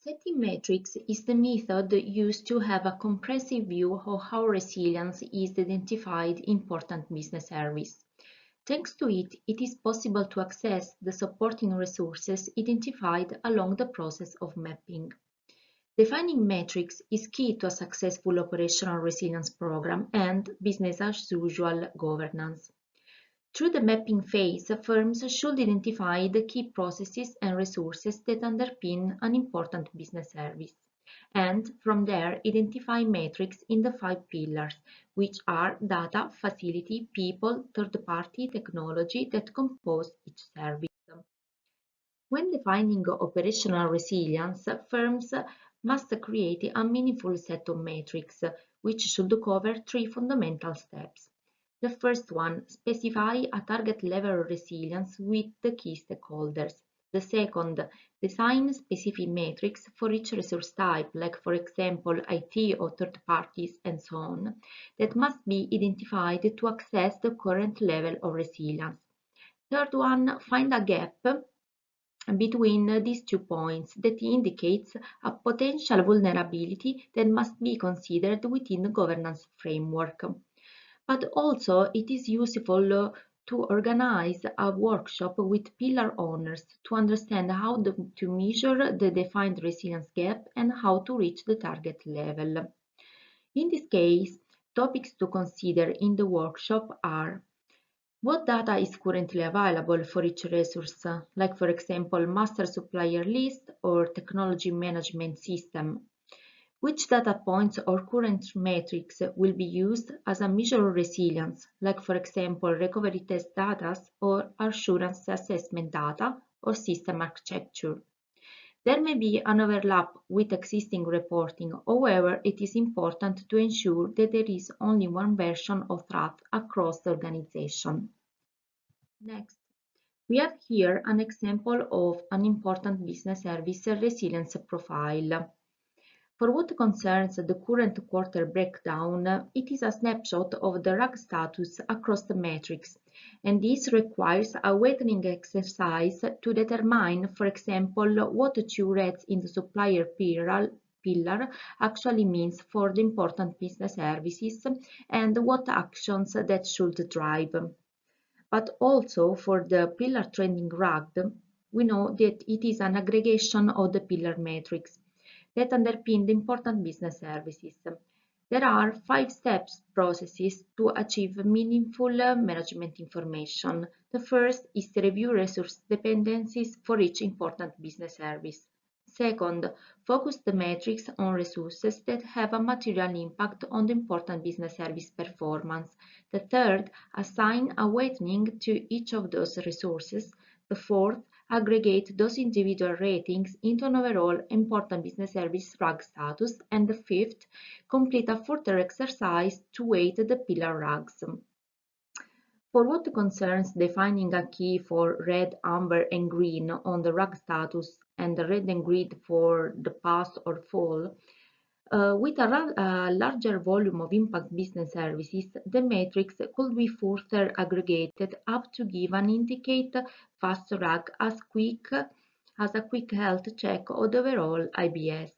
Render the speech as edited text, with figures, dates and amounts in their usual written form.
Setting metrics is the method used to have a comprehensive view of how resilience is identified in important business areas. Thanks to it, it is possible to access the supporting resources identified along the process of mapping. Defining metrics is key to a successful operational resilience program and business as usual governance. Through the mapping phase, firms should identify the key processes and resources that underpin an important business service, and from there identify metrics in the 5 pillars, which are data, facility, people, third-party, technology that compose each service. When defining operational resilience, firms must create a meaningful set of metrics, which should cover 3 fundamental steps. The first one, specify a target level of resilience with the key stakeholders. The second, design specific metrics for each resource type, like for example IT or third parties and so on, that must be identified to access the current level of resilience. Third one, find a gap between these 2 points that indicates a potential vulnerability that must be considered within the governance framework. But also it is useful to organize a workshop with pillar owners to understand how to measure the defined resilience gap and how to reach the target level. In this case, topics to consider in the workshop are: what data is currently available for each resource, like for example master supplier list or technology management system? Which data points or current metrics will be used as a measure of resilience, like for example recovery test data or assurance assessment data or system architecture? There may be an overlap with existing reporting, however, it is important to ensure that there is only one version of that across the organization. Next, we have here an example of an important business service resilience profile. For what concerns the current quarter breakdown, it is a snapshot of the RAG status across the metrics, and this requires a weighting exercise to determine, for example, what 2 rates in the supplier pillar actually means for the important business services and what actions that should drive. But also for the pillar trending RAG, we know that it is an aggregation of the pillar metrics that underpin the important business services. There are 5 steps processes to achieve meaningful management information. The first is to review resource dependencies for each important business service. Second, focus the metrics on resources that have a material impact on the important business service performance. The third, assign a weighting to each of those resources. The fourth, aggregate those individual ratings into an overall important business service RAG status. And the fifth, complete a further exercise to weight the pillar RAGs. For what concerns defining a key for red, amber and green on the RAG status and the red and green for the pass or fall, with a larger volume of impact business services, the matrix could be further aggregated up to give an indicate fast RAG as a quick health check of the overall IBS.